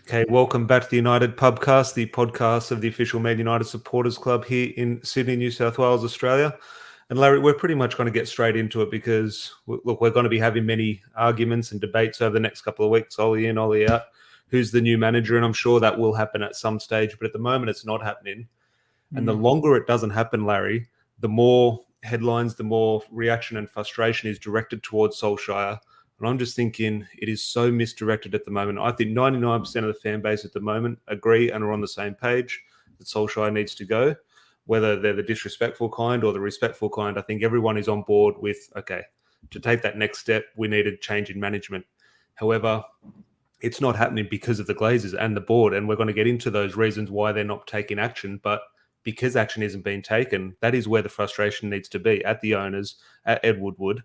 Okay, welcome back to the United Pubcast, the podcast of the official Man United Supporters Club here in Sydney, New South Wales, Australia. And Larry, we're pretty much going to get straight into it because, look, we're going to be having many arguments and debates over the next couple of weeks, Ollie in, Ollie out, who's the new manager, and I'm sure that will happen at some stage, but at the moment it's not happening. And the longer it doesn't happen, Larry, the more headlines, the more reaction and frustration is directed towards Solskjaer. And I'm just thinking it is so misdirected at the moment. I think 99% of the fan base at the moment agree and are on the same page that Solskjaer needs to go. Whether they're the disrespectful kind or the respectful kind, I think everyone is on board with, okay, to take that next step, we need a change in management. However, it's not happening because of the Glazers and the board, and we're going to get into those reasons why they're not taking action. But because action isn't being taken, that is where the frustration needs to be, at the owners, at Ed Woodward.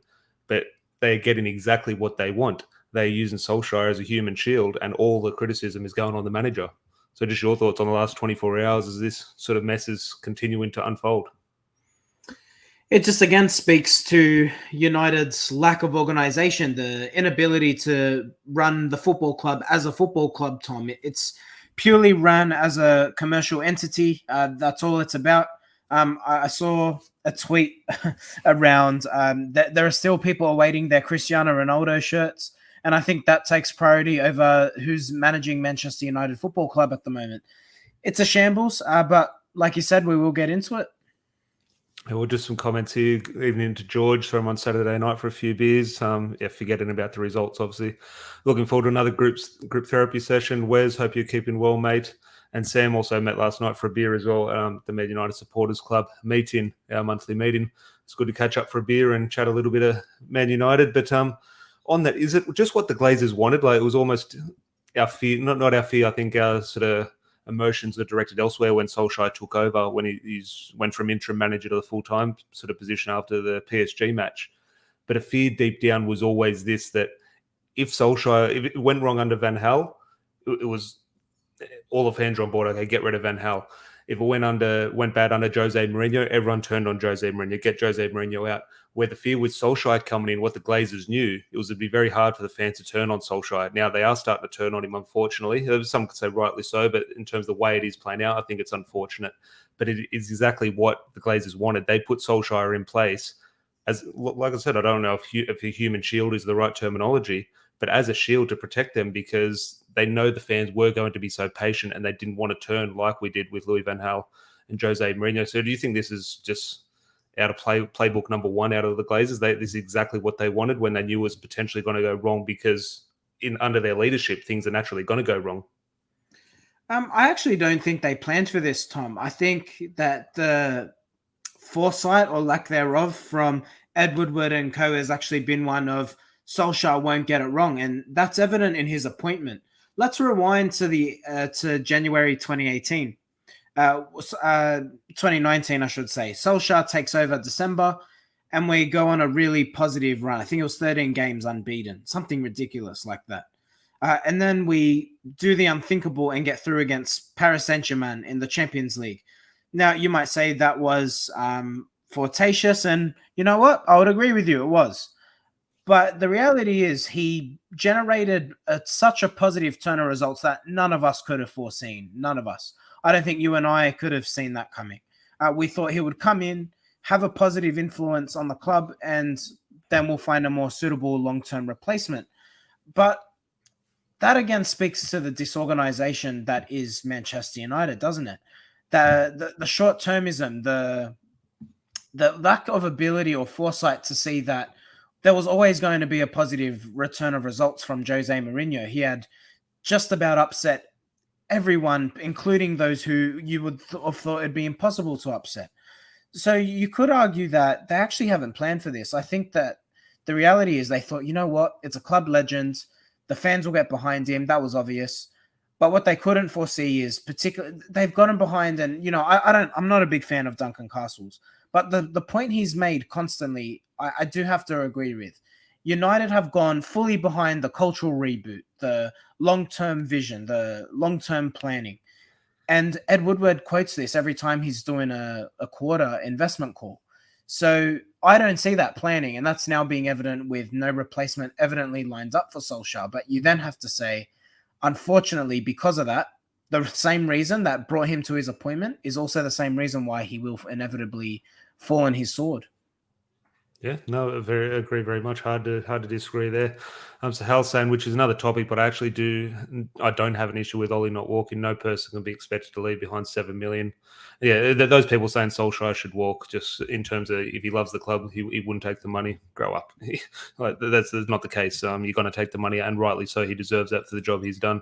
But they're getting exactly what they want. They're using Solskjaer as a human shield, and all the criticism is going on the manager. So just your thoughts on the last 24 hours as this sort of mess is continuing to unfold? It just again speaks to United's lack of organisation, the inability to run the football club as a football club, Tom. It's purely run as a commercial entity. That's all it's about. I saw a tweet around that there are still people awaiting their Cristiano Ronaldo shirts. And I think that takes priority over who's managing Manchester United Football Club at the moment. It's a shambles, but like you said, we will get into it. Well, just some comments here. Evening to George. Saw him on Saturday night for a few beers. Forgetting about the results, obviously. Looking forward to another group therapy session. Wes, hope you're keeping well, mate. And Sam also met last night for a beer as well. The Man United Supporters Club meeting, our monthly meeting. It's good to catch up for a beer and chat a little bit of Man United. But on that, is it just what the Glazers wanted? Like, it was almost our fear, not our fear. I think our sort of emotions are directed elsewhere when Solskjaer took over, when he went from interim manager to the full-time sort of position after the PSG match. But a fear deep down was always this, that if it went wrong under Van Gaal, it was all the fans are on board. Okay, get rid of Van Gaal. If it went bad under Jose Mourinho, everyone turned on Jose Mourinho. Get Jose Mourinho out. Where the fear with Solskjaer coming in, what the Glazers knew, it'd be very hard for the fans to turn on Solskjaer. Now they are starting to turn on him, unfortunately. Some could say rightly so, but in terms of the way it is playing out, I think it's unfortunate. But it is exactly what the Glazers wanted. They put Solskjaer in place as, like I said, I don't know if a human shield is the right terminology, but as a shield to protect them, because they know the fans were going to be so patient and they didn't want to turn like we did with Louis van Gaal and Jose Mourinho. So do you think this is just out of playbook number one out of the Glazers? This is exactly what they wanted when they knew it was potentially going to go wrong, because under their leadership, things are naturally going to go wrong. I actually don't think they planned for this, Tom. I think that the foresight or lack thereof from Ed Woodward and co has actually been one of Solskjaer won't get it wrong, and that's evident in his appointment. Let's rewind to January 2018. 2019, I should say. Solskjaer takes over December, and we go on a really positive run. I think it was 13 games unbeaten, something ridiculous like that. And then we do the unthinkable and get through against Paris Saint-Germain in the Champions League. Now, you might say that was fortuitous, and you know what? I would agree with you, it was. But the reality is he generated such a positive turn of results that none of us could have foreseen. None of us. I don't think you and I could have seen that coming. We thought he would come in, have a positive influence on the club, and then we'll find a more suitable long-term replacement. But that again speaks to the disorganization that is Manchester United, doesn't it? The short-termism, the lack of ability or foresight to see that there was always going to be a positive return of results from Jose Mourinho. He had just about upset everyone, including those who you would have thought it'd be impossible to upset. So you could argue that they actually haven't planned for this. I think that the reality is they thought, you know what, it's a club legend. The fans will get behind him. That was obvious. But what they couldn't foresee is they've gotten behind, and I'm not a big fan of Duncan Castles, but the point he's made constantly, I do have to agree with. United have gone fully behind the cultural reboot, the long-term vision, the long-term planning. And Ed Woodward quotes this every time he's doing a quarter investment call. So I don't see that planning, and that's now being evident with no replacement evidently lined up for Solskjaer. But you then have to say, unfortunately, because of that, the same reason that brought him to his appointment is also the same reason why he will inevitably fall on his sword. Yeah, no, very agree very much. Hard to disagree there. So Hal's saying, which is another topic, but I don't have an issue with Ollie not walking. No person can be expected to leave behind 7 million. Yeah, those people saying Solskjaer should walk, just in terms of if he loves the club, he wouldn't take the money. Grow up. Like, that's not the case. You're going to take the money, and rightly so. He deserves that for the job he's done.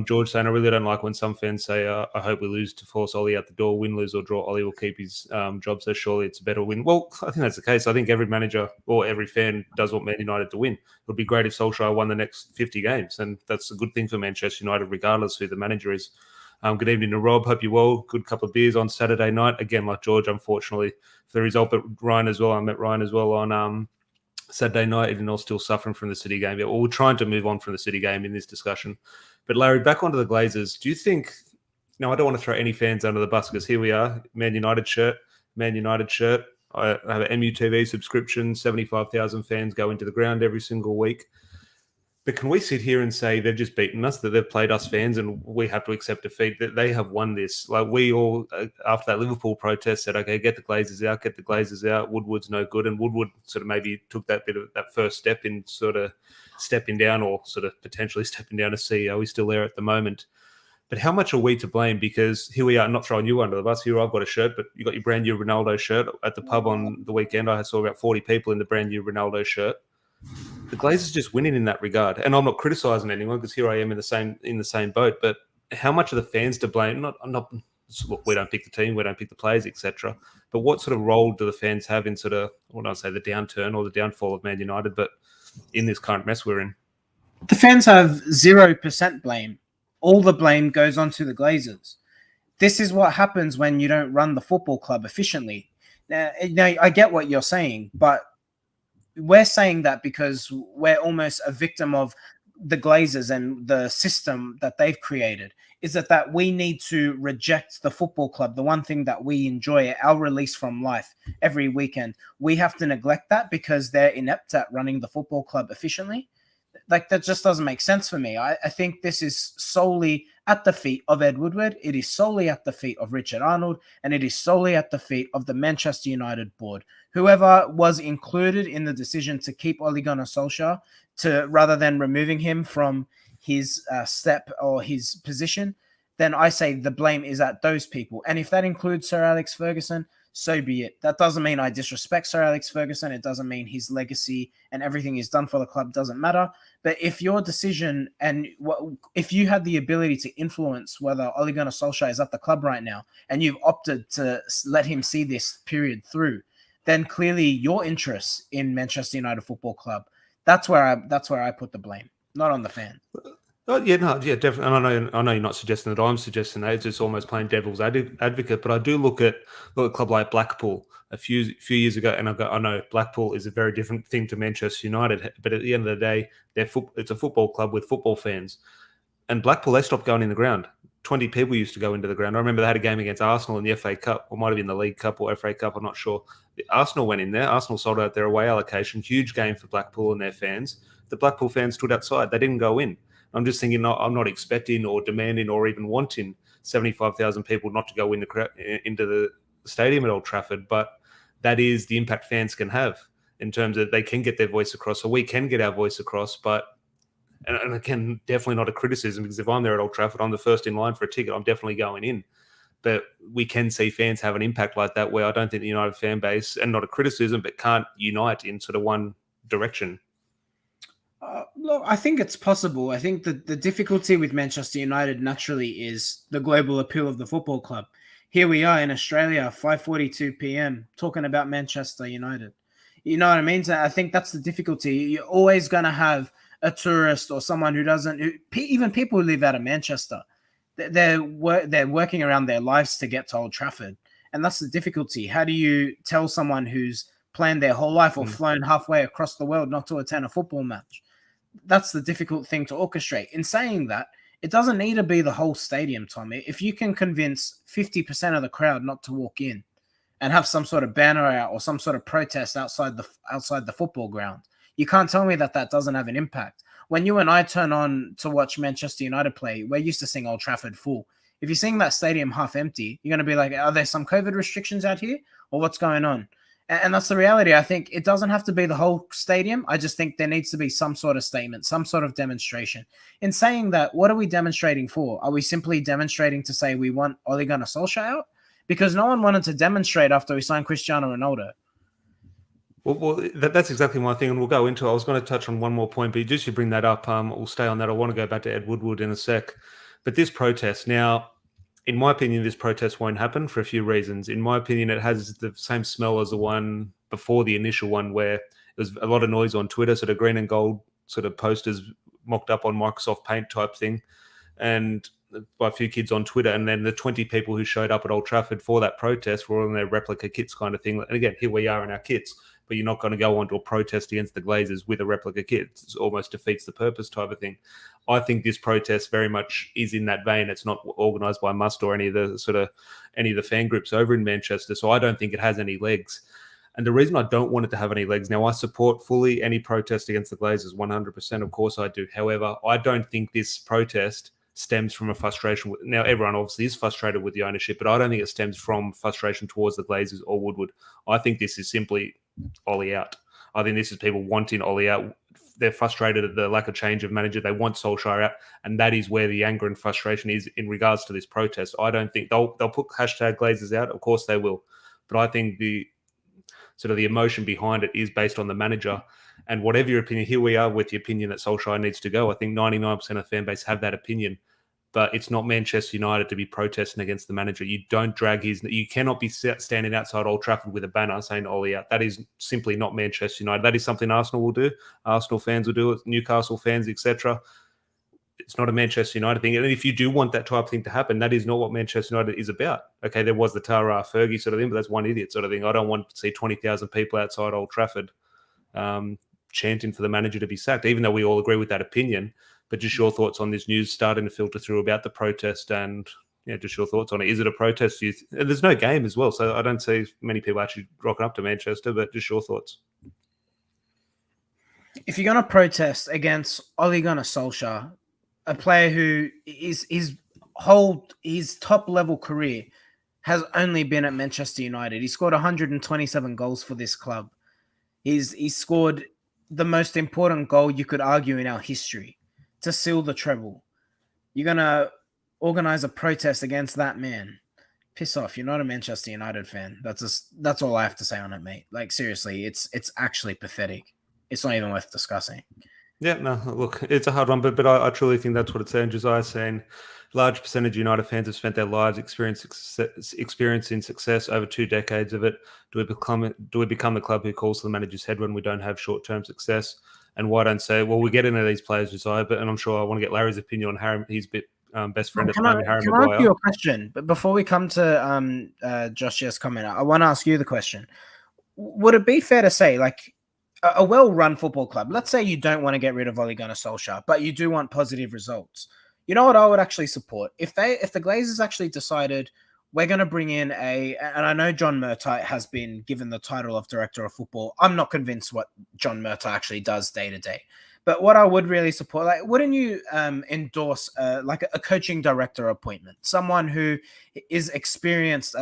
George saying, I really don't like when some fans say, I hope we lose to force Ollie out the door. Win, lose, or draw, Ollie will keep his job, so surely it's a better win. Well, I think that's the case. I think every manager or every fan does want Man United to win. It would be great if Solskjaer won the next 50 games, and that's a good thing for Manchester United, regardless who the manager is. Good evening to Rob. Hope you're well. Good couple of beers on Saturday night. Again, like George, unfortunately, for the result, but Ryan as well. I met Ryan as well on Saturday night, even though still suffering from the City game. Yeah, well, we're trying to move on from the City game in this discussion. But Larry, back onto the Glazers. Do you think? Now, I don't want to throw any fans under the bus because here we are, Man United shirt. I have an MUTV subscription. 75,000 fans go into the ground every single week. But can we sit here and say they've just beaten us, that they've played us fans, and we have to accept defeat, that they have won this? Like, we all, after that Liverpool protest, said, okay, get the Glazers out. Woodward's no good. And Woodward sort of maybe took that bit of that first step in sort of stepping down, or sort of potentially stepping down as CEO. He's still there at the moment. But how much are we to blame? Because here we are, not throwing you under the bus. Here I've got a shirt, but you got your brand new Ronaldo shirt. At the pub on the weekend, I saw about 40 people in the brand new Ronaldo shirt. The Glazers just winning in that regard, and I'm not criticising anyone because here I am in the same boat. But how much are the fans to blame? Look, we don't pick the team, we don't pick the players, etc. But what sort of role do the fans have in sort of, I wouldn't say the downturn or the downfall of Man United, but in this current mess we're in? The fans have 0% blame. All the blame goes on to the Glazers. This is what happens when you don't run the football club efficiently. Now, I get what you're saying, but we're saying that because we're almost a victim of the Glazers and the system that they've created. Is that we need to reject the football club, the one thing that we enjoy, our release from life every weekend. We have to neglect that because they're inept at running the football club efficiently. Like, that just doesn't make sense for me. I think this is solely at the feet of Ed Woodward. It is solely at the feet of Richard Arnold, and it is solely at the feet of the Manchester United board. Whoever was included in the decision to keep Ole Gunnar Solskjaer, rather than removing him from his step or his position, then I say the blame is at those people. And if that includes Sir Alex Ferguson, so be it. That doesn't mean I disrespect Sir Alex Ferguson. It doesn't mean his legacy and everything he's done for the club doesn't matter. But if your decision and if you had the ability to influence whether Ole Gunnar Solskjaer is at the club right now, and you've opted to let him see this period through, then clearly your interests in Manchester United Football Club, that's where I put the blame, not on the fan. Definitely. And I know you're not suggesting that I'm suggesting that. It's just almost playing devil's advocate. But I do look at a club like Blackpool a few years ago, and I know Blackpool is a very different thing to Manchester United. But at the end of the day, it's a football club with football fans. And Blackpool, they stopped going in the ground. 20 people used to go into the ground. I remember they had a game against Arsenal in the FA Cup, or might have been the League Cup or FA Cup, I'm not sure. Arsenal went in there. Arsenal sold out their away allocation. Huge game for Blackpool and their fans. The Blackpool fans stood outside. They didn't go in. I'm just thinking, I'm not expecting or demanding or even wanting 75,000 people not to go into the stadium at Old Trafford, but that is the impact fans can have in terms of they can get their voice across, or we can get our voice across. But, and again, definitely not a criticism, because if I'm there at Old Trafford, I'm the first in line for a ticket, I'm definitely going in. But we can see fans have an impact like that, where I don't think the United fan base, and not a criticism, but can't unite in sort of one direction. Look, I think it's possible. I think that the difficulty with Manchester United naturally is the global appeal of the football club. Here we are in Australia, 5:42 p.m., talking about Manchester United. You know what I mean? So I think that's the difficulty. You're always going to have a tourist or someone even people who live out of Manchester, they're working around their lives to get to Old Trafford. And that's the difficulty. How do you tell someone who's planned their whole life or flown halfway across the world not to attend a football match? That's the difficult thing to orchestrate. In saying that, it doesn't need to be the whole stadium, Tommy. If you can convince 50% of the crowd not to walk in and have some sort of banner out or some sort of protest outside the football ground, you can't tell me that doesn't have an impact. When you and I turn on to watch Manchester United play, we're used to seeing Old Trafford full. If you're seeing that stadium half empty, you're going to be like, are there some COVID restrictions out here or what's going on? And that's the reality. I think it doesn't have to be the whole stadium. I just think there needs to be some sort of statement, some sort of demonstration. In saying that, what are we demonstrating for? Are we simply demonstrating to say we want Ole Gunnar Solskjaer out? Because no one wanted to demonstrate after we signed Cristiano Ronaldo. Well, that's exactly my thing, and we'll go into it. I was going to touch on one more point, but just you bring that up, we'll stay on that. I want to go back to Ed Woodward in a sec. But this protest, now, in my opinion, this protest won't happen for a few reasons. In my opinion, it has the same smell as the one before the initial one, where there was a lot of noise on Twitter, sort of green and gold sort of posters mocked up on Microsoft Paint type thing, and by a few kids on Twitter, and then the 20 people who showed up at Old Trafford for that protest were all in their replica kits kind of thing. And again, here we are in our kits, but you're not going to go on to a protest against the Glazers with a replica kit. It almost defeats the purpose type of thing. I think this protest very much is in that vein. It's not organised by Must or any of the fan groups over in Manchester, so I don't think it has any legs. And the reason I don't want it to have any legs, now I support fully any protest against the Glazers, 100%, of course I do. However, I don't think this protest stems from a frustration. Now, everyone obviously is frustrated with the ownership, but I don't think it stems from frustration towards the Glazers or Woodward. I think this is simply Ollie out. I think this is people wanting Ollie out. They're frustrated at the lack of change of manager. They want Solskjaer out, and that is where the anger and frustration is in regards to this protest. I don't think they'll put hashtag Glazers out. Of course they will, but I think the sort of the emotion behind it is based on the manager. And whatever your opinion, here we are with the opinion that Solskjaer needs to go. I think 99% of the fan base have that opinion, but it's not Manchester United to be protesting against the manager. You don't drag you cannot be standing outside Old Trafford with a banner saying Ollie out. That is simply not Manchester United. That is something Arsenal will do. Arsenal fans will do it, Newcastle fans, etc. It's not a Manchester United thing. And if you do want that type of thing to happen, that is not what Manchester United is about. Okay, there was the Tara Fergie sort of thing, but that's one idiot sort of thing. I don't want to see 20,000 people outside Old Trafford chanting for the manager to be sacked, even though we all agree with that opinion. But just your thoughts on this news starting to filter through about the protest, and just your thoughts on it. Is it a protest? There's no game as well, so I don't see many people actually rocking up to Manchester, but just your thoughts. If you're going to protest against Ole Gunnar Solskjaer, a player who is his top level career has only been at Manchester United. He scored 127 goals for this club. He's scored the most important goal you could argue in our history to seal the treble. You're going to organize a protest against that man. Piss off. You're not a Manchester United fan. That's all I have to say on it, mate. Like, seriously, it's actually pathetic. It's not even worth discussing. Yeah, no, look, it's a hard one, but I truly think that's what it's saying. Josiah's saying large percentage of United fans have spent their lives experiencing success over 2 decades of it. Do we become the club who calls the manager's head when we don't have short-term success? And why don't say, well, we get into these players, Josiah, and I'm sure I want to get Larry's opinion on Harry, his best friend at the moment, Harry Maguire. Can I ask you a question? But before we come to Josh's comment, I want to ask you the question. Would it be fair to say, like, a well-run football club, let's say you don't want to get rid of Ole Gunnar Solskjaer, but you do want positive results. You know what I would actually support? If the Glazers actually decided we're going to bring in and I know John Murtaugh has been given the title of director of football. I'm not convinced what John Murtaugh actually does day to day. But what I would really support, like, wouldn't you endorse like a coaching director appointment? Someone who is experienced,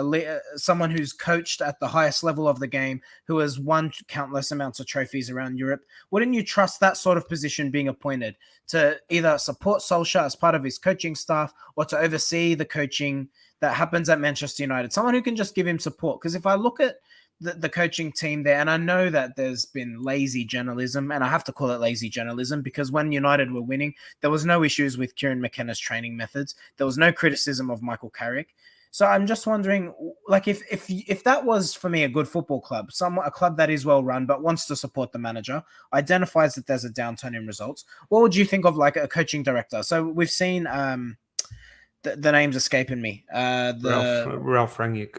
someone who's coached at the highest level of the game, who has won countless amounts of trophies around Europe. Wouldn't you trust that sort of position being appointed to either support Solskjaer as part of his coaching staff or to oversee the coaching that happens at Manchester United? Someone who can just give him support. Because if I look at the coaching team there, and I know that there's been lazy journalism, and I have to call it lazy journalism because when United were winning, there was no issues with Kieran McKenna's training methods. There was no criticism of Michael Carrick. So I'm just wondering, like, if that was for me a good football club, a club that is well run but wants to support the manager, identifies that there's a downturn in results, what would you think of like a coaching director? So we've seen the name's escaping me. Ralph Rangnick.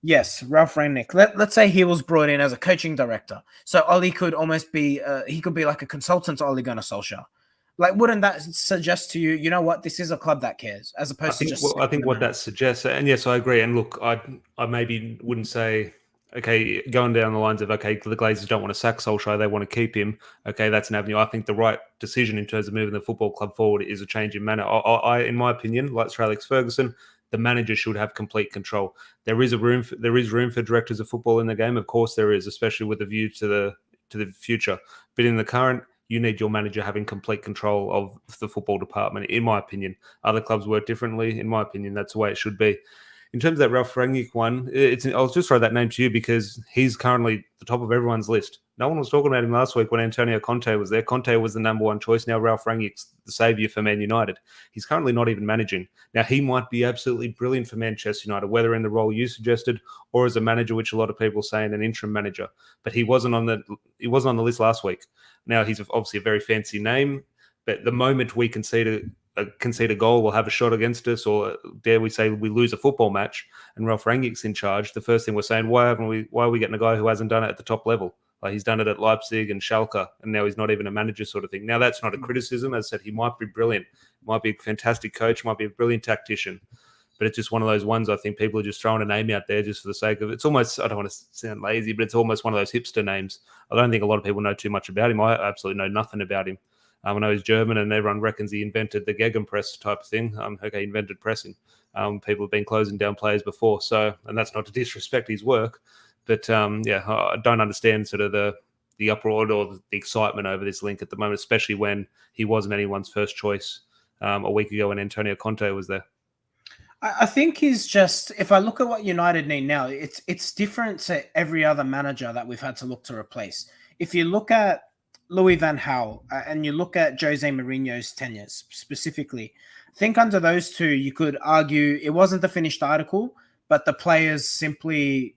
Yes, Ralph Rangnick. Let's say he was brought in as a coaching director. So Ollie could almost be, he could be like a consultant to Ole Gunnar Solskjaer. Like, wouldn't that suggest to you, you know what, this is a club that cares, as opposed to just... I think what that suggests, and yes, I agree. And look, I maybe wouldn't say okay, going down the lines of, okay, the Glazers don't want to sack Solskjaer, they want to keep him. Okay, that's an avenue. I think the right decision in terms of moving the football club forward is a change in manner. In my opinion, like Sir Alex Ferguson, the manager should have complete control. There is room for directors of football in the game. Of course, there is, especially with a view to the future. But in the current, you need your manager having complete control of the football department. In my opinion, other clubs work differently. In my opinion, that's the way it should be. In terms of that Ralph Rangnick one, I'll just throw that name to you because he's currently the top of everyone's list. No one was talking about him last week when Antonio Conte was there. Conte was the number one choice. Now Ralph Rangnick's the saviour for Man United. He's currently not even managing. Now he might be absolutely brilliant for Manchester United, whether in the role you suggested or as a manager, which a lot of people say an interim manager. But he wasn't on the list last week. Now he's obviously a very fancy name, but the moment we concede a goal or have a shot against us, or dare we say we lose a football match and Ralph Rangnick's in charge, the first thing we're saying, why are we getting a guy who hasn't done it at the top level? Like he's done it at Leipzig and Schalke, and now he's not even a manager sort of thing. Now that's not a criticism. As I said, he might be brilliant, might be a fantastic coach, might be a brilliant tactician, but it's just one of those ones I think people are just throwing a name out there just for the sake of it. It's almost, I don't want to sound lazy, but it's almost one of those hipster names. I don't think a lot of people know too much about him. I absolutely know nothing about him. I know he's German, and everyone reckons he invented the Gegenpress type of thing. Okay, he invented pressing. People have been closing down players before, and that's not to disrespect his work, but I don't understand sort of the uproar or the excitement over this link at the moment, especially when he wasn't anyone's first choice a week ago when Antonio Conte was there. I think he's just, if I look at what United need now, it's different to every other manager that we've had to look to replace. If you look at Louis van Gaal and you look at Jose Mourinho's tenures specifically, I think under those two, you could argue it wasn't the finished article, but the players simply,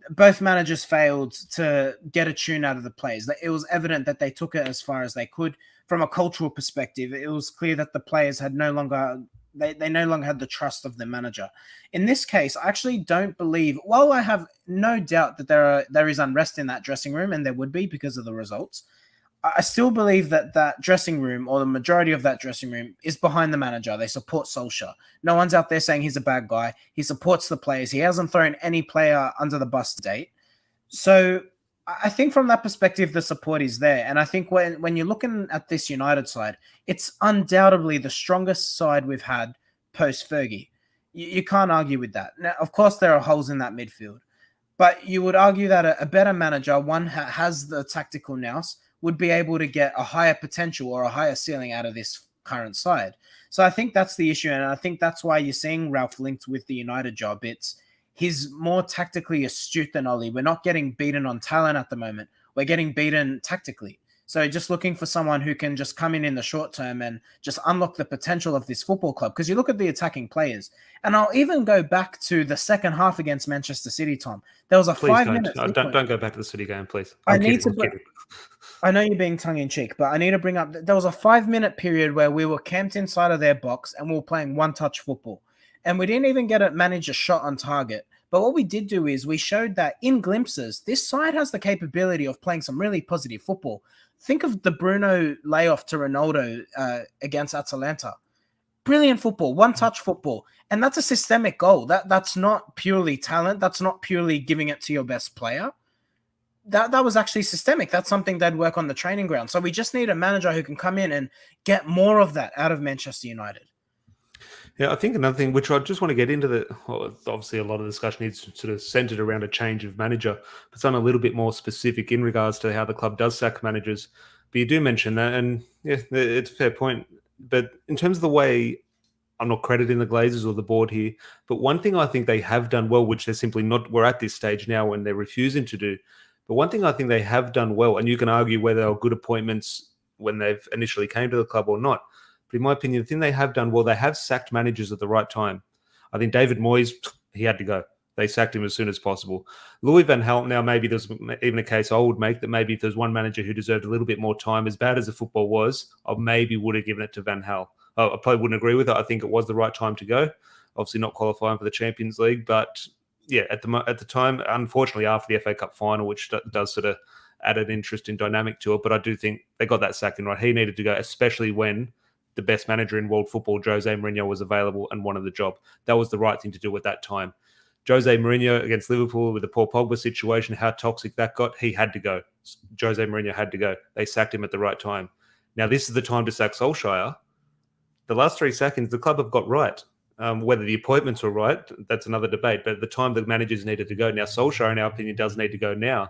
both managers failed to get a tune out of the players. It was evident that they took it as far as they could. From a cultural perspective, it was clear that the players had no longer had the trust of the manager. In this case, I actually don't believe, while I have no doubt that there is unrest in that dressing room, and there would be because of the results, I still believe that dressing room, or the majority of that dressing room, is behind the manager. They support Solskjaer. No one's out there saying he's a bad guy. He supports the players. He hasn't thrown any player under the bus to date. So I think from that perspective, the support is there. And I think when you're looking at this United side, it's undoubtedly the strongest side we've had post-Fergie. You can't argue with that. Now, of course, there are holes in that midfield. But you would argue that a better manager, one has the tactical nous, would be able to get a higher potential or a higher ceiling out of this current side. So I think that's the issue. And I think that's why you're seeing Ralph linked with the United job. He's more tactically astute than Ollie. We're not getting beaten on talent at the moment. We're getting beaten tactically. So just looking for someone who can just come in the short term and just unlock the potential of this football club. Because you look at the attacking players, and I'll even go back to the second half against Manchester City, Tom. There was a Please 5 minutes. Don't go back to the City game, please. I'm kidding. I know you're being tongue-in-cheek, but I need to bring up there was a 5-minute period where we were camped inside of their box and we were playing one-touch football. And we didn't even manage a shot on target. But what we did do is we showed that in glimpses, this side has the capability of playing some really positive football. Think of the Bruno layoff to Ronaldo against Atalanta. Brilliant football, one-touch football. And that's a systemic goal. That's not purely talent. That's not purely giving it to your best player. That was actually systemic. That's something they'd work on the training ground. So we just need a manager who can come in and get more of that out of Manchester United. Yeah, I think another thing, which I just want to get into, obviously a lot of discussion is sort of centered around a change of manager, but something a little bit more specific in regards to how the club does sack managers. But you do mention that, and yeah, it's a fair point. But in terms of the way, I'm not crediting the Glazers or the board here, but one thing I think they have done well, which they're simply not, we're at this stage now when they're refusing to do, but one thing I think they have done well, and you can argue whether they were good appointments when they've initially came to the club or not, but in my opinion, the thing they have done well, they have sacked managers at the right time. I think David Moyes, he had to go. They sacked him as soon as possible. Louis van Gaal, now maybe there's even a case I would make that maybe if there's one manager who deserved a little bit more time, as bad as the football was, I maybe would have given it to Van Gaal. I probably wouldn't agree with it. I think it was the right time to go. Obviously not qualifying for the Champions League, but yeah, at the time, unfortunately after the FA Cup final, which does sort of add an interesting dynamic to it, but I do think they got that sack in right. He needed to go, especially when the best manager in world football, Jose Mourinho, was available and wanted the job. That was the right thing to do at that time. Jose Mourinho against Liverpool with the Paul Pogba situation, how toxic that got, he had to go. Jose Mourinho had to go. They sacked him at the right time. Now, this is the time to sack Solskjaer. The last 3 seconds, the club have got right. Whether the appointments were right, that's another debate. But at the time, the managers needed to go. Now, Solskjaer, in our opinion, does need to go now,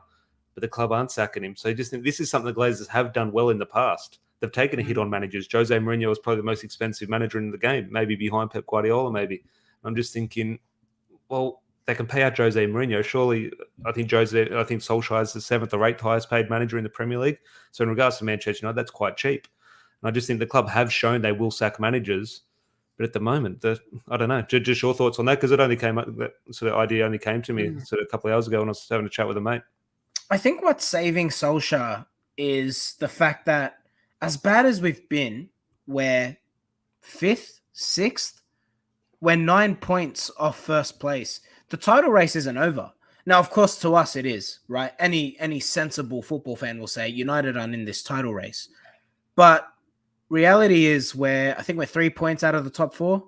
but the club aren't sacking him. So I just think this is something the Glazers have done well in the past. They've taken a hit on managers. Jose Mourinho was probably the most expensive manager in the game, maybe behind Pep Guardiola, maybe. I'm just thinking, well, they can pay out Jose Mourinho. Surely, I think Solskjaer is the 7th or 8th highest paid manager in the Premier League. So in regards to Manchester United, that's quite cheap. And I just think the club have shown they will sack managers. But at the moment, I don't know. Just your thoughts on that, because it only came up, that sort of idea only came to me sort of a couple of hours ago when I was having a chat with a mate. I think what's saving Solskjaer is the fact that as bad as we've been, we're 5th, 6th, we're 9 points off first place. The title race isn't over. Now, of course, to us it is, right? Any sensible football fan will say United aren't in this title race. But reality is I think we're 3 points out of the top 4.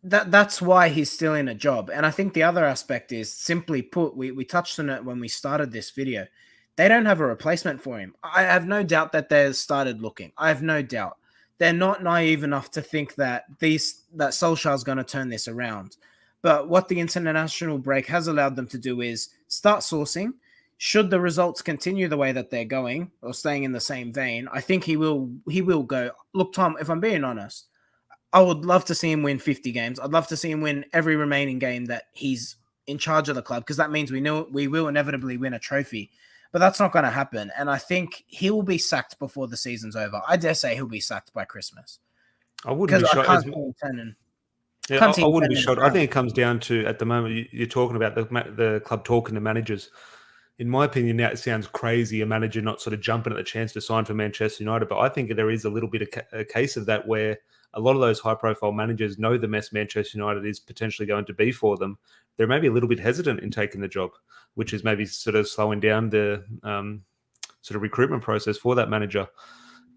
That's why he's still in a job. And I think the other aspect is, simply put, we touched on it when we started this video. They don't have a replacement for him. I have no doubt that they've started looking. I have no doubt. They're not naive enough to think that Solskjaer is going to turn this around. But what the international break has allowed them to do is start sourcing. Should the results continue the way that they're going, or staying in the same vein, I think he will go. Look, Tom, if I'm being honest, I would love to see him win 50 games. I'd love to see him win every remaining game that he's in charge of the club, because that means we will inevitably win a trophy. But that's not going to happen. And I think he will be sacked before the season's over. I dare say he'll be sacked by Christmas. I wouldn't be shocked. I wouldn't be shocked. I think it comes down to, at the moment, you're talking about the club talking to managers. In my opinion, now it sounds crazy, a manager not sort of jumping at the chance to sign for Manchester United. But I think there is a little bit of a case of that, where a lot of those high-profile managers know the mess Manchester United is potentially going to be for them. They're maybe a little bit hesitant in taking the job, which is maybe sort of slowing down the sort of recruitment process for that manager.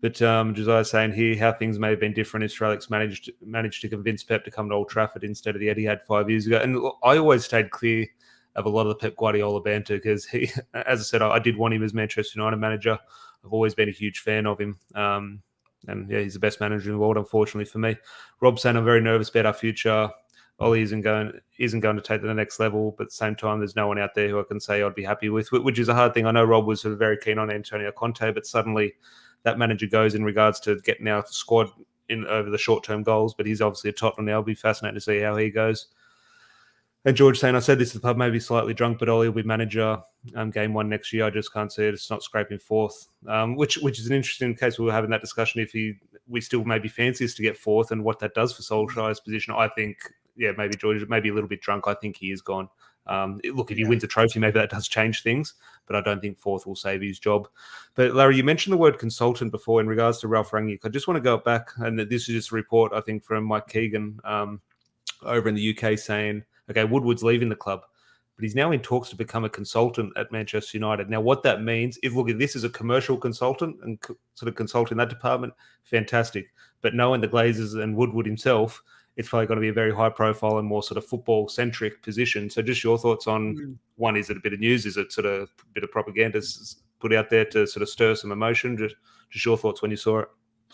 But Josiah's saying here how things may have been different if Sir Alex managed to convince Pep to come to Old Trafford instead of the Etihad 5 years ago. And I always stayed clear of a lot of the Pep Guardiola banter, because he, as I said, I did want him as Manchester United manager. I've always been a huge fan of him. And yeah, he's the best manager in the world, unfortunately for me. Rob saying I'm very nervous about our future. Ollie isn't going to take to the next level, but at the same time, there's no one out there who I can say I'd be happy with, which is a hard thing. I know Rob was sort of very keen on Antonio Conte, but suddenly that manager goes in regards to getting our squad in over the short-term goals, but he's obviously a Tottenham now. It'll be fascinating to see how he goes. And George saying, I said this to the pub, maybe slightly drunk, but Ollie will be manager game 1 next year. I just can't see it. It's not scraping 4th, which is an interesting case. We were having that discussion if we still maybe fancy us to get 4th and what that does for Solskjaer's position. I think, yeah, maybe George, maybe a little bit drunk. I think he is gone. Look, if he wins a trophy, maybe that does change things, but I don't think 4th will save his job. But Larry, you mentioned the word consultant before in regards to Ralph Rangnick. I just want to go back, and this is just a report, I think, from Mike Keegan over in the UK saying, okay, Woodward's leaving the club, but he's now in talks to become a consultant at Manchester United. Now, what that means, if this is a commercial consultant and sort of consult in that department, fantastic. But knowing the Glazers and Woodward himself, it's probably going to be a very high profile and more sort of football-centric position. So just your thoughts on, one, is it a bit of news? Is it sort of a bit of propaganda put out there to sort of stir some emotion? Just your thoughts when you saw it.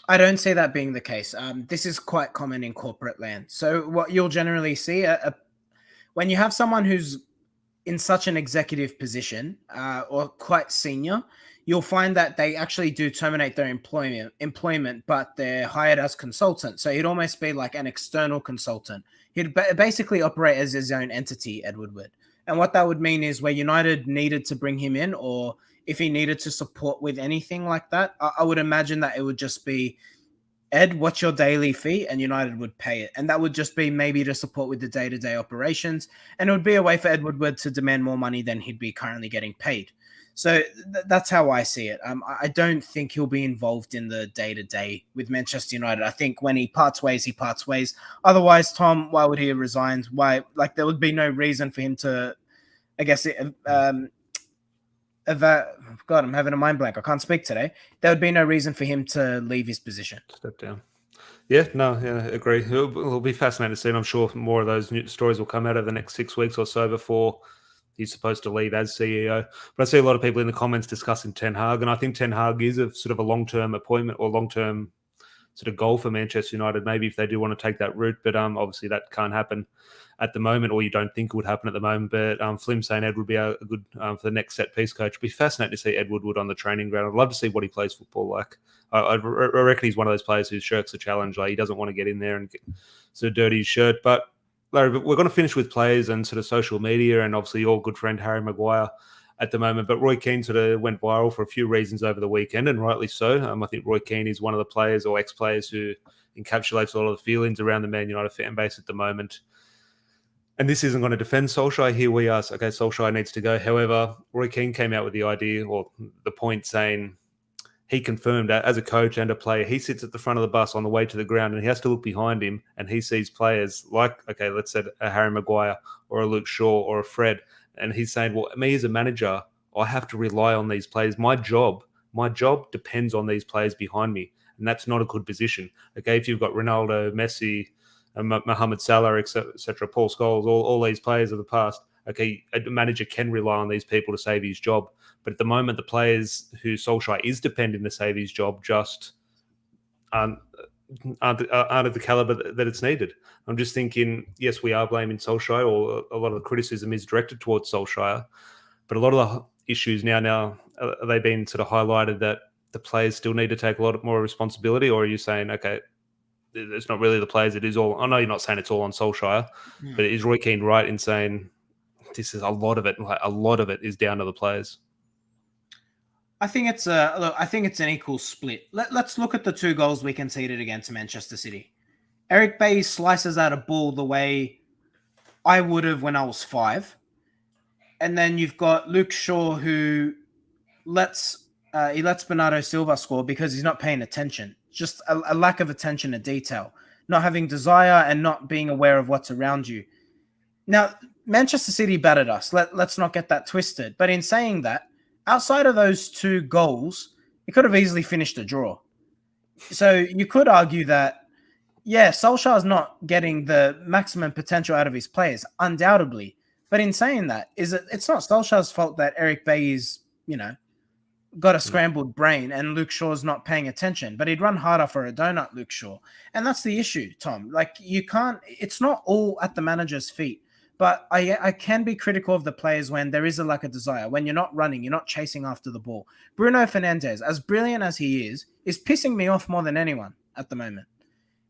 I don't see that being the case. This is quite common in corporate land. So what you'll generally see, when you have someone who's in such an executive position or quite senior, you'll find that they actually do terminate their employment, but they're hired as consultants. So he'd almost be like an external consultant. He'd basically operate as his own entity, Ed Woodward. And what that would mean is where United needed to bring him in, or if he needed to support with anything like that, I would imagine that it would just be, Ed, what's your daily fee? And United would pay it. And that would just be maybe to support with the day-to-day operations. And it would be a way for Ed Woodward to demand more money than he'd be currently getting paid. So that's how I see it. I don't think he'll be involved in the day-to-day with Manchester United. I think when he parts ways, he parts ways. Otherwise, Tom, why would he have resigned? Why? Like, there would be no reason for him to, I guess, God, I'm having a mind blank. I can't speak today. There would be no reason for him to leave his position. Step down. Yeah, no, yeah, agree. It'll be fascinating to see, and I'm sure more of those new stories will come out over the next 6 weeks or so before he's supposed to leave as CEO. But I see a lot of people in the comments discussing Ten Hag, and I think Ten Hag is a sort of a long-term appointment or long-term sort of goal for Manchester United. Maybe if they do want to take that route, but obviously that can't happen at the moment, or you don't think it would happen at the moment. But Flim saying Ed would be a good for the next set piece coach. It'd be fascinating to see Ed Woodward on the training ground. I'd love to see what he plays football like. I reckon he's one of those players who shirks a challenge. Like he doesn't want to get in there and sort of dirty his shirt. But Larry, we're going to finish with players and sort of social media, and obviously your good friend Harry Maguire at the moment. But Roy Keane sort of went viral for a few reasons over the weekend, and rightly so. I think Roy Keane is one of the players or ex-players who encapsulates a lot of the feelings around the Man United fan base at the moment. And this isn't going to defend Solskjaer. Here we are. Okay, Solskjaer needs to go. However, Roy Keane came out with the idea or the point saying he confirmed that as a coach and a player, he sits at the front of the bus on the way to the ground and he has to look behind him and he sees players like, okay, let's say a Harry Maguire or a Luke Shaw or a Fred. And he's saying, well, me as a manager, I have to rely on these players. My job depends on these players behind me. And that's not a good position. Okay, if you've got Ronaldo, Messi, Mohamed Salah, etc., Paul Scholes, all these players of the past, okay, a manager can rely on these people to save his job. But at the moment, the players who Solskjaer is depending to save his job just aren't of the caliber that it's needed. I'm just thinking, yes, we are blaming Solskjaer, or a lot of the criticism is directed towards Solskjaer, but a lot of the issues now are they being sort of highlighted that the players still need to take a lot more responsibility, or are you saying, okay, it's not really the players, it is all, I know you're not saying it's all on Solskjaer, but is Roy Keane right in saying this is a lot of it is down to the players? I think it's an equal split. Let's look at the 2 goals we conceded against Manchester City. Eric Bailly slices out a ball the way I would have when I was 5. And then you've got Luke Shaw who lets Bernardo Silva score because he's not paying attention. Just a lack of attention to detail, not having desire and not being aware of what's around you. Now, Manchester City battered us. Let's not get that twisted. But in saying that, outside of those 2 goals, it could have easily finished a draw. So you could argue that, yeah, Solskjaer's not getting the maximum potential out of his players, undoubtedly. But in saying that, it's not Solskjaer's fault that Eric Bailly's, got a scrambled brain and Luke Shaw's not paying attention, but he'd run harder for a donut, Luke Shaw. And that's the issue, Tom. Like, it's not all at the manager's feet, but I can be critical of the players when there is a lack of desire, when you're not running, you're not chasing after the ball. Bruno Fernandes, as brilliant as he is pissing me off more than anyone at the moment.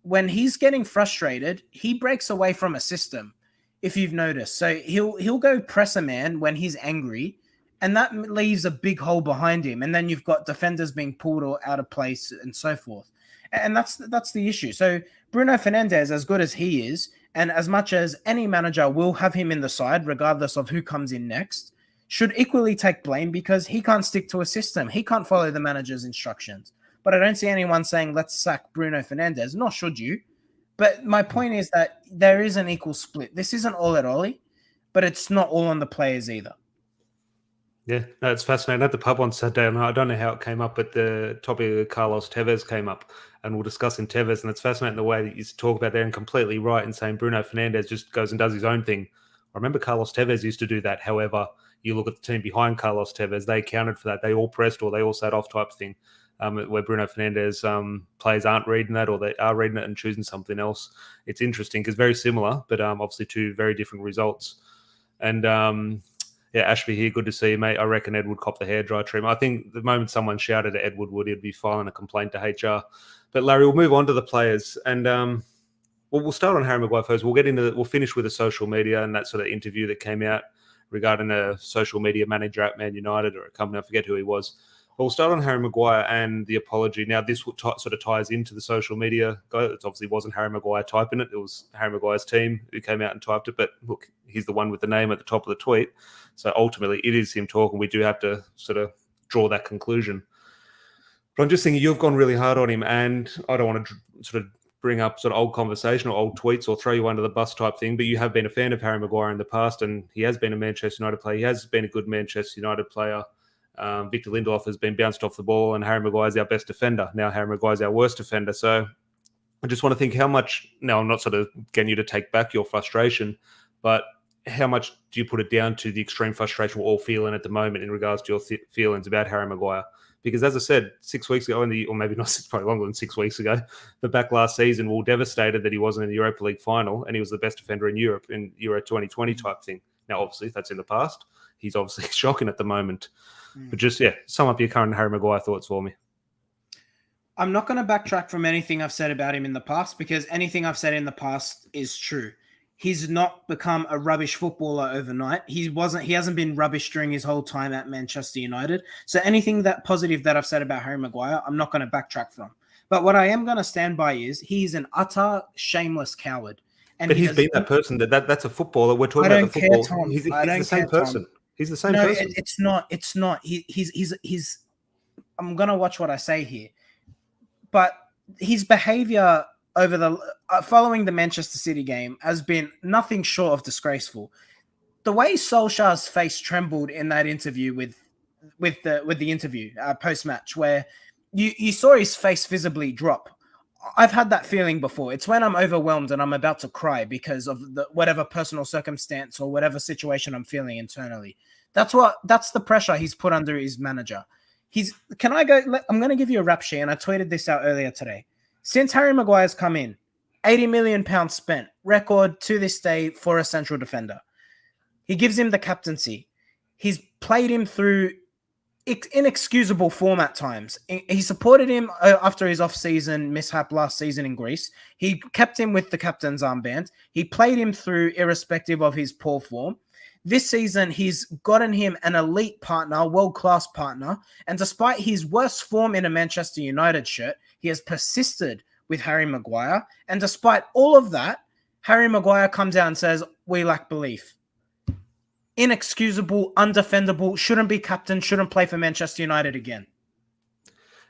When he's getting frustrated, he breaks away from a system, if you've noticed. So he'll go press a man when he's angry, and that leaves a big hole behind him. And then you've got defenders being pulled out of place and so forth. And that's the issue. So Bruno Fernandes, as good as he is, and as much as any manager will have him in the side, regardless of who comes in next, should equally take blame because he can't stick to a system. He can't follow the manager's instructions. But I don't see anyone saying, let's sack Bruno Fernandes, nor should you. But my point is that there is an equal split. This isn't all at Ollie, but it's not all on the players either. Yeah, no, it's fascinating. At the pub on Saturday, and I don't know how it came up, but the topic of Carlos Tevez came up, and we're discussing Tevez, and it's fascinating the way that you talk about there, and completely right in saying Bruno Fernandes just goes and does his own thing. I remember Carlos Tevez used to do that. However, you look at the team behind Carlos Tevez, they accounted for that. They all pressed or they all sat off type thing, where Bruno Fernandes players aren't reading that or they are reading it and choosing something else. It's interesting because very similar, but obviously 2 very different results. And yeah, Ashby here, good to see you, mate. I reckon Ed would cop the hairdryer trim. I think the moment someone shouted at Ed Woodward, he'd be filing a complaint to HR. But Larry, we'll move on to the players, and we'll start on Harry Maguire first. We'll finish with the social media and that sort of interview that came out regarding a social media manager at Man United or a company. I forget who he was. But we'll start on Harry Maguire and the apology. Now, this sort of ties into the social media guy. It obviously wasn't Harry Maguire typing it. It was Harry Maguire's team who came out and typed it. But look, he's the one with the name at the top of the tweet. So ultimately, it is him talking. We do have to sort of draw that conclusion. But I'm just thinking you've gone really hard on him, and I don't want to sort of bring up sort of old conversation or old tweets or throw you under the bus type thing, but you have been a fan of Harry Maguire in the past, and he has been a Manchester United player. He has been a good Manchester United player. Victor Lindelof has been bounced off the ball, and Harry Maguire's our best defender. Now Harry Maguire's our worst defender. So I just want to think how much. Now, I'm not sort of getting you to take back your frustration, but how much do you put it down to the extreme frustration we're all feeling at the moment in regards to your feelings about Harry Maguire? Because as I said 6 weeks ago, or maybe not, it's probably longer than 6 weeks ago, but back last season, we were devastated that he wasn't in the Europa League final and he was the best defender in Europe in Euro 2020 type thing. Now, obviously, that's in the past. He's obviously shocking at the moment. But just, sum up your current Harry Maguire thoughts for me. I'm not going to backtrack from anything I've said about him in the past, because anything I've said in the past is true. He's not become a rubbish footballer overnight. He hasn't been rubbish during his whole time at Manchester United. So anything that positive that I've said about Harry Maguire, I'm not going to backtrack from. But what I am going to stand by is he's an utter shameless coward. And but he's been that person. That's a footballer. We're talking about the football. Tom. He's the same person. Tom. He's the same no, person. It's not. It's not. He's. I'm going to watch what I say here. But his behavior over the following the Manchester City game has been nothing short of disgraceful. The way Solskjaer's face trembled in that interview with the interview post match, where you saw his face visibly drop. I've had that feeling before. It's when I'm overwhelmed and I'm about to cry because of whatever personal circumstance or whatever situation I'm feeling internally. That's the pressure he's put under his manager. I'm going to give you a rap sheet, and I tweeted this out earlier today. Since Harry Maguire's come in, £80 million spent, record to this day for a central defender. He gives him the captaincy. He's played him through inexcusable form at times. He supported him after his off-season mishap last season in Greece. He kept him with the captain's armband. He played him through irrespective of his poor form. This season, he's gotten him an elite partner, world-class partner, and despite his worst form in a Manchester United shirt, he has persisted with Harry Maguire, and despite all of that, Harry Maguire comes out and says, we lack belief. Inexcusable, undefendable, shouldn't be captain, shouldn't play for Manchester United again.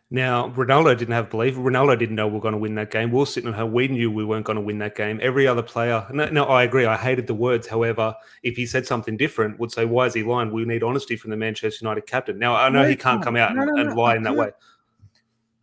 Now, Ronaldo didn't have belief. Ronaldo didn't know we were going to win that game. We were sitting at home. We knew we weren't going to win that game. Every other player... No, I agree. I hated the words. However, if he said something different, would say, why is he lying? We need honesty from the Manchester United captain. Now, I know he can't come out and lie in that way.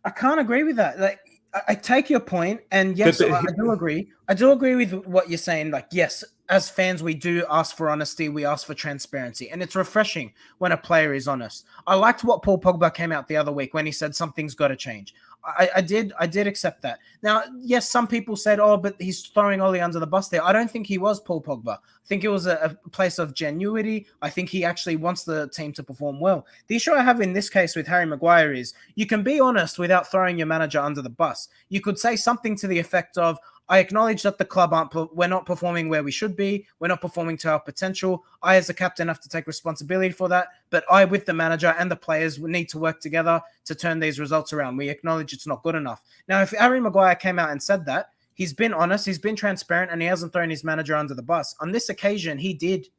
I can't agree with that. Like, I take your point, and yes, I do agree. I do agree with what you're saying. Like, yes, as fans, we do ask for honesty. We ask for transparency, and it's refreshing when a player is honest. I liked what Paul Pogba came out the other week when he said something's got to change. I did accept that. Now, yes, some people said, oh, but he's throwing Oli under the bus there. I don't think he was Paul Pogba. I think it was a place of genuity. I think he actually wants the team to perform well. The issue I have in this case with Harry Maguire is you can be honest without throwing your manager under the bus. You could say something to the effect of, I acknowledge that the club we're not performing where we should be. We're not performing to our potential. I, as a captain, have to take responsibility for that. But I, with the manager and the players, we need to work together to turn these results around. We acknowledge it's not good enough. Now, if Harry Maguire came out and said that, he's been honest, he's been transparent, and he hasn't thrown his manager under the bus. On this occasion, he did.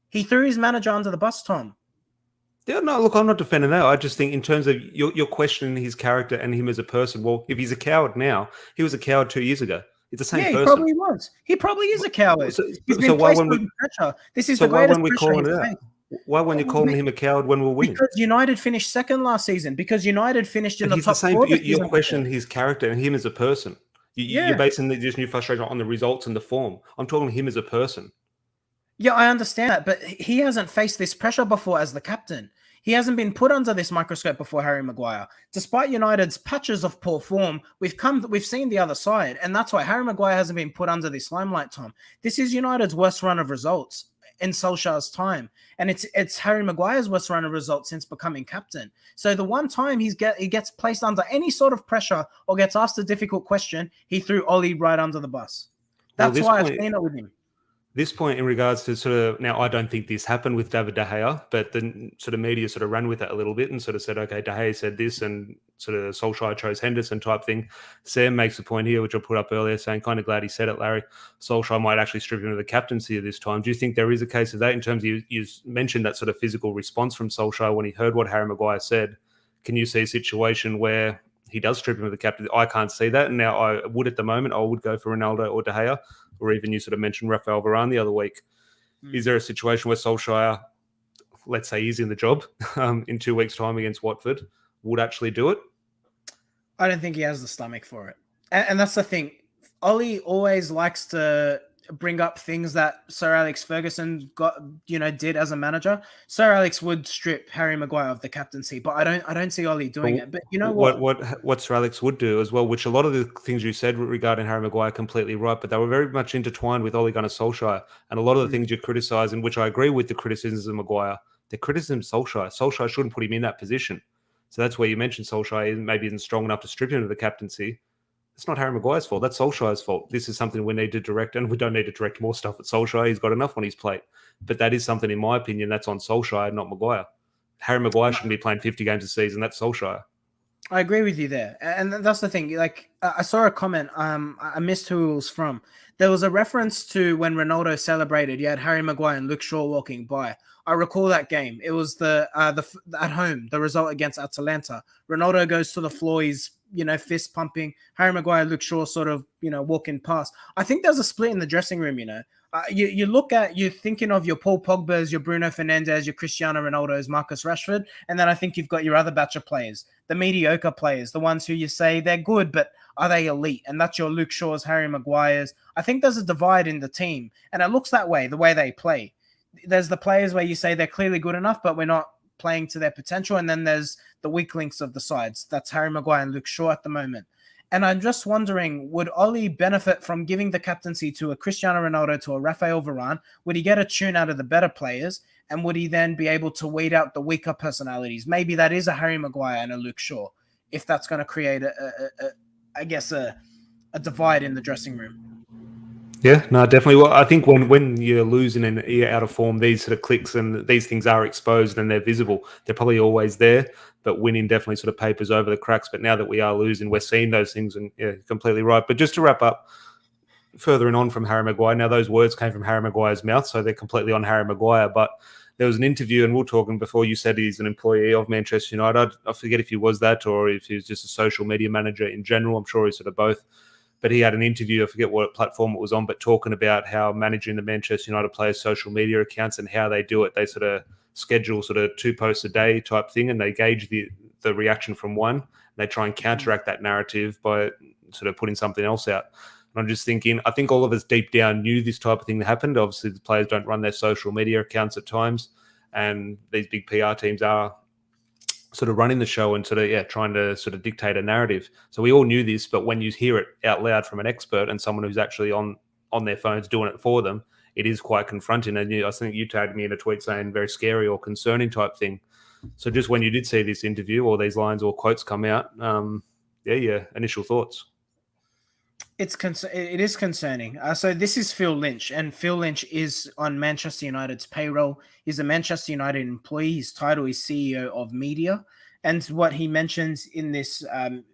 He threw his manager under the bus, Tom. Yeah, no, look, I'm not defending that. I just think in terms of you're questioning his character and him as a person. Well, if he's a coward now, he was a coward 2 years ago. It's the same person. He probably was. He probably is a coward. So why when we pressure? This is the greatest pressure. Why when you're calling him a coward when we're winning? Because United finished second last season. Because United finished in the top four. You're questioning his character and him as a person. You're basing this new frustration on the results and the form. I'm talking him as a person. Yeah, I understand that, but he hasn't faced this pressure before as the captain. He hasn't been put under this microscope before, Harry Maguire. Despite United's patches of poor form, we've seen the other side, and that's why Harry Maguire hasn't been put under this limelight, Tom. This is United's worst run of results in Solskjaer's time, and it's Harry Maguire's worst run of results since becoming captain. So the one time he gets placed under any sort of pressure or gets asked a difficult question, he threw Oli right under the bus. That's why I've seen it with him. This point in regards to sort of, now I don't think this happened with David De Gea, but the sort of media sort of ran with it a little bit and sort of said, okay, De Gea said this and sort of Solskjaer chose Henderson type thing. Sam makes a point here, which I put up earlier, saying kind of glad he said it, Larry. Solskjaer might actually strip him of the captaincy this time. Do you think there is a case of that in terms of you mentioned that sort of physical response from Solskjaer when he heard what Harry Maguire said? Can you see a situation where he does strip him of the captain? I can't see that. And now I would at the moment, I would go for Ronaldo or De Gea. Or even you sort of mentioned Rafael Varane the other week. Is there a situation where Solskjaer, let's say he's in the job in 2 weeks' time against Watford, would actually do it? I don't think he has the stomach for it. And that's the thing. Ollie always likes to bring up things that Sir Alex Ferguson did as a manager. Sir Alex would strip Harry Maguire of the captaincy, but I don't see Ollie doing it. But you know what? What Sir Alex would do as well, which a lot of the things you said regarding Harry Maguire are completely right, but they were very much intertwined with Ole Gunnar Solskjaer. And a lot of the things you criticise, and which I agree with the criticisms of Maguire, the criticism of Solskjaer. Solskjaer shouldn't put him in that position. So that's where you mentioned Solskjaer maybe isn't strong enough to strip him of the captaincy. It's not Harry Maguire's fault. That's Solskjaer's fault. This is something we need to direct, and we don't need to direct more stuff at Solskjaer. He's got enough on his plate. But that is something, in my opinion, that's on Solskjaer, not Maguire. Harry Maguire shouldn't be playing 50 games a season. That's Solskjaer. I agree with you there, and that's the thing. Like, I saw a comment. I missed who it was from. There was a reference to when Ronaldo celebrated. You had Harry Maguire and Luke Shaw walking by. I recall that game. It was the at home, the result against Atalanta. Ronaldo goes to the floor. He's fist pumping. Harry Maguire, Luke Shaw, sort of walking past. I think there's a split in the dressing room. You're thinking of your Paul Pogba's, your Bruno Fernandes, your Cristiano Ronaldo's, Marcus Rashford, and then I think you've got your other batch of players, the mediocre players, the ones who you say they're good, but are they elite? And that's your Luke Shaw's, Harry Maguire's. I think there's a divide in the team, and it looks that way, the way they play. There's the players where you say they're clearly good enough, but we're not playing to their potential, and then there's the weak links of the sides. That's Harry Maguire and Luke Shaw at the moment. And I'm just wondering, would Ollie benefit from giving the captaincy to a Cristiano Ronaldo, to a Rafael Varane? Would he get a tune out of the better players? And would he then be able to weed out the weaker personalities? Maybe that is a Harry Maguire and a Luke Shaw, if that's going to create a divide in the dressing room. Yeah, no, definitely. Well, I think when you're losing and you're out of form, these sort of clicks and these things are exposed and they're visible. They're probably always there, but winning definitely sort of papers over the cracks. But now that we are losing, we're seeing those things, and yeah, completely right. But just to wrap up, furthering on from Harry Maguire, now those words came from Harry Maguire's mouth, so they're completely on Harry Maguire. But there was an interview, and we were talking before, you said he's an employee of Manchester United. I forget if he was that or if he was just a social media manager in general. I'm sure he's sort of both. But he had an interview, I forget what platform it was on, but talking about how managing the Manchester United players' social media accounts and how they do it. They sort of schedule sort of 2 posts a day type thing, and they gauge the reaction from one. They try and counteract that narrative by sort of putting something else out. And I'm just thinking, I think all of us deep down knew this type of thing happened. Obviously, the players don't run their social media accounts at times, and these big PR teams are sort of running the show and sort of trying to sort of dictate a narrative. So we all knew this, but when you hear it out loud from an expert and someone who's actually on their phones doing it for them, it is quite confronting. And I think you tagged me in a tweet saying very scary or concerning type thing. So just when you did see this interview or these lines or quotes come out, initial thoughts. It is concerning. So this is Phil Lynch, and Phil Lynch is on Manchester United's payroll. He's a Manchester United employee. His title is CEO of Media. And what he mentions in this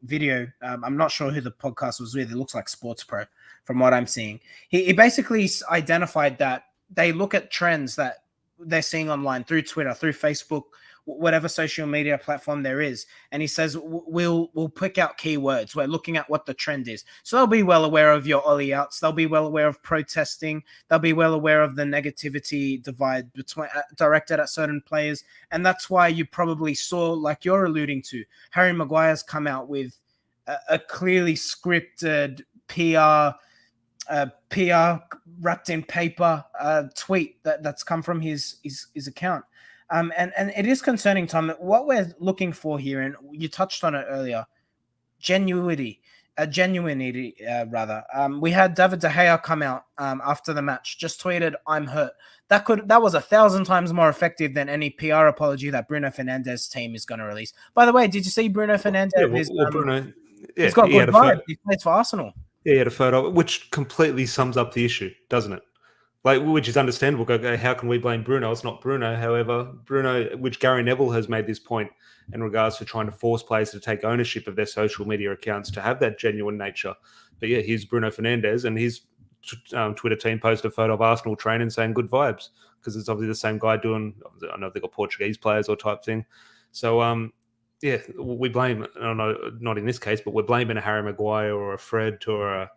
video, I'm not sure who the podcast was with. It looks like Sports Pro from what I'm seeing. He basically identified that they look at trends that they're seeing online through Twitter, through Facebook, whatever social media platform there is. And he says, we'll pick out keywords. We're looking at what the trend is. So they'll be well aware of your Ollie outs. They'll be well aware of protesting. They'll be well aware of the negativity divide between directed at certain players. And that's why you probably saw, like you're alluding to, Harry Maguire's come out with a clearly scripted PR wrapped in paper tweet that's come from his account. And it is concerning, Tom. What we're looking for here, and you touched on it earlier, genuinity. We had David De Gea come out after the match, just tweeted, "I'm hurt." That was 1,000 times more effective than any PR apology that Bruno Fernandes' team is going to release. By the way, did you see Bruno Fernandes? Bruno, he's got good vibe. He plays for Arsenal. Yeah, he had a photo, which completely sums up the issue, doesn't it? Which is understandable. Go, how can we blame Bruno? It's not Bruno. However, Bruno, which Gary Neville has made this point in regards to trying to force players to take ownership of their social media accounts to have that genuine nature. But yeah, here's Bruno Fernandes, and his Twitter team posted a photo of Arsenal training saying good vibes, because it's obviously the same guy doing, I don't know if they've got Portuguese players or type thing. So, we blame, not in this case, but we're blaming a Harry Maguire or a Fred or a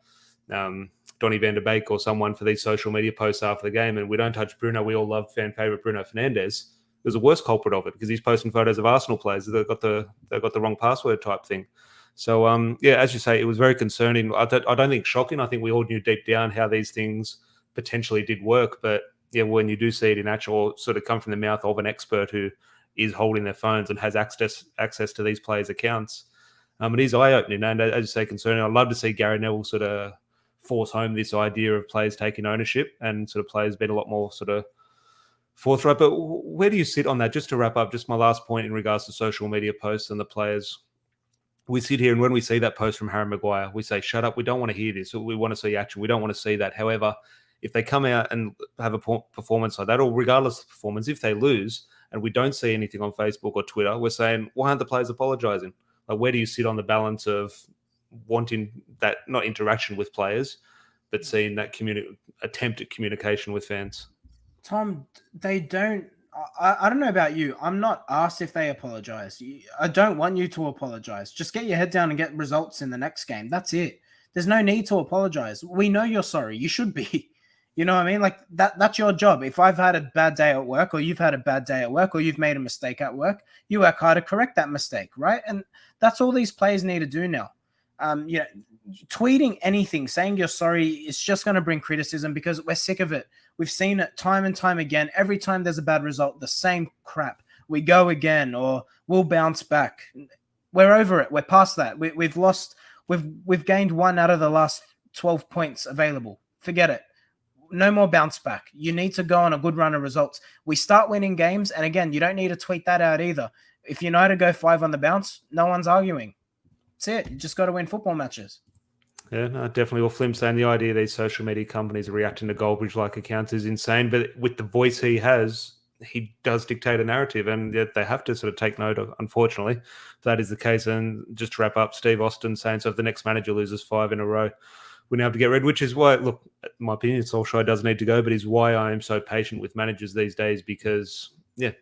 Donny van der Beek or someone for these social media posts after the game, and we don't touch Bruno. We all love fan favorite Bruno Fernandes. There's a worse culprit of it because he's posting photos of Arsenal players. They've got the wrong password type thing. So, yeah, as you say, it was very concerning. I don't think shocking. I think we all knew deep down how these things potentially did work. But yeah, when you do see it in actual sort of come from the mouth of an expert who is holding their phones and has access to these players' accounts, it is eye-opening. And as you say, concerning. I'd love to see Gary Neville sort of force home this idea of players taking ownership and sort of players being a lot more sort of forthright. But where do you sit on that? Just to wrap up, just my last point in regards to social media posts and the players. We sit here and when we see that post from Harry Maguire, we say, shut up, we don't want to hear this. We want to see action. We don't want to see that. However, if they come out and have a performance like that, or regardless of performance, if they lose and we don't see anything on Facebook or Twitter, we're saying, why aren't the players apologising? Like, where do you sit on the balance of wanting that, not interaction with players, but seeing that attempt at communication with fans? Tom, they don't. I don't know about you. I'm not asked if they apologize. I don't want you to apologize. Just get your head down and get results in the next game. That's it. There's no need to apologize. We know you're sorry. You should be. You know what I mean? Like that's your job. If I've had a bad day at work, or you've had a bad day at work, or you've made a mistake at work, you work hard to correct that mistake, right? And that's all these players need to do now. You know, tweeting anything, saying you're sorry, is just going to bring criticism because we're sick of it. We've seen it time and time again. Every time there's a bad result, the same crap. We go again, or we'll bounce back. We're over it. We're past that. We've lost. We've gained 1 out of the last 12 points available. Forget it. No more bounce back. You need to go on a good run of results. We start winning games, and again, you don't need to tweet that out either. If United go 5 on the bounce, no one's arguing. That's it. You just got to win football matches. Yeah, no, definitely. Well, Flim saying the idea these social media companies are reacting to Goldbridge-like accounts is insane. But with the voice he has, he does dictate a narrative, and yet they have to sort of take note of, unfortunately, that is the case. And just to wrap up, Steve Austin saying, so if the next manager loses 5 in a row, we now have to get rid, which is why, look, in my opinion, Solskjaer does need to go, but is why I am so patient with managers these days because, yeah,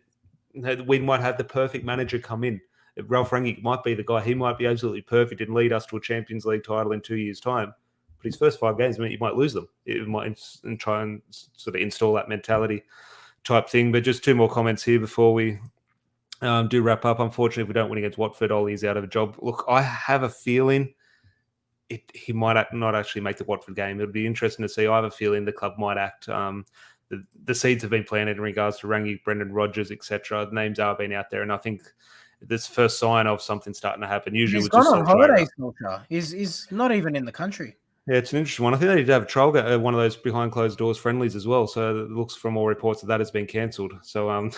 we might have the perfect manager come in. Ralph Rangnick might be the guy. He might be absolutely perfect and lead us to a Champions League title in 2 years' time. But his first 5 games, you might lose them. It might try and sort of install that mentality type thing. But just 2 more comments here before we do wrap up. Unfortunately, if we don't win against Watford, Ollie's out of a job. Look, I have a feeling he might not actually make the Watford game. It'll be interesting to see. I have a feeling the club might act. The seeds have been planted in regards to Rangnick, Brendan Rodgers, etc. The names are being out there, and I think this first sign of something starting to happen. Usually, he's gone on holiday. Solskjaer. He's not even in the country. Yeah, it's an interesting one. I think they did have a trial, one of those behind closed doors friendlies as well. So it looks from all reports that has been cancelled. So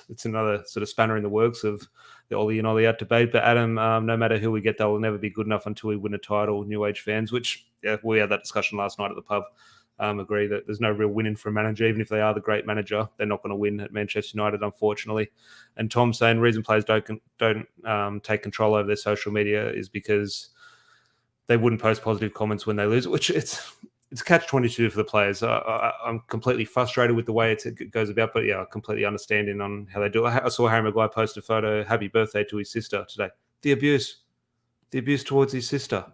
it's another sort of spanner in the works of the Ollie and Ollie out debate. But Adam, no matter who we get, they'll never be good enough until we win a title. New age fans, which we had that discussion last night at the pub. Agree that there's no real winning for a manager. Even if they are the great manager, they're not going to win at Manchester United, unfortunately. And Tom saying reason players don't take control over their social media is because they wouldn't post positive comments when they lose, which it's catch-22 for the players. I'm completely frustrated with the way it goes about, but yeah, I completely understanding on how they do it. I saw Harry Maguire post a photo, happy birthday to his sister today. The abuse towards his sister.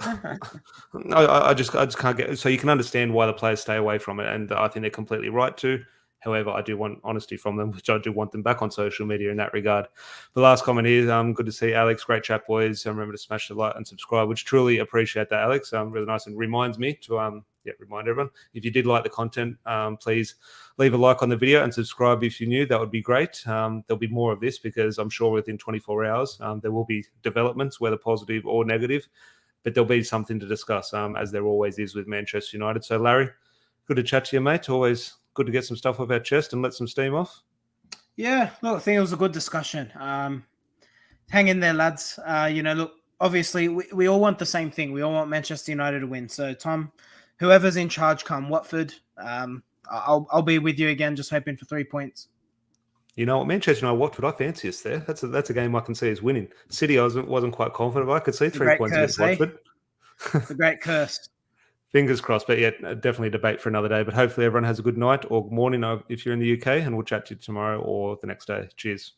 I just can't get. So you can understand why the players stay away from it, and I think they're completely right to. However, I do want honesty from them, which I do want them back on social media in that regard. The last comment is, good to see Alex. Great chat, boys. Remember to smash the like and subscribe, which truly appreciate that, Alex. Really nice and reminds me to remind everyone. If you did like the content, please leave a like on the video and subscribe if you're new. That would be great. There'll be more of this because I'm sure within 24 hours there will be developments, whether positive or negative, but there'll be something to discuss, as there always is with Manchester United. So, Larry, good to chat to you, mate. Always good to get some stuff off our chest and let some steam off. Yeah, look, I think it was a good discussion. Hang in there, lads. Look, obviously, we all want the same thing. We all want Manchester United to win. So, Tom, whoever's in charge come Watford, I'll be with you again, just hoping for 3 points. You know what, Manchester United, Watford, I fancy us there. That's a game I can see as winning. City, I wasn't quite confident, but I could see 3 points against Watford. The great curse. Fingers crossed, but yeah, definitely a debate for another day. But hopefully everyone has a good night or morning if you're in the UK, and we'll chat to you tomorrow or the next day. Cheers.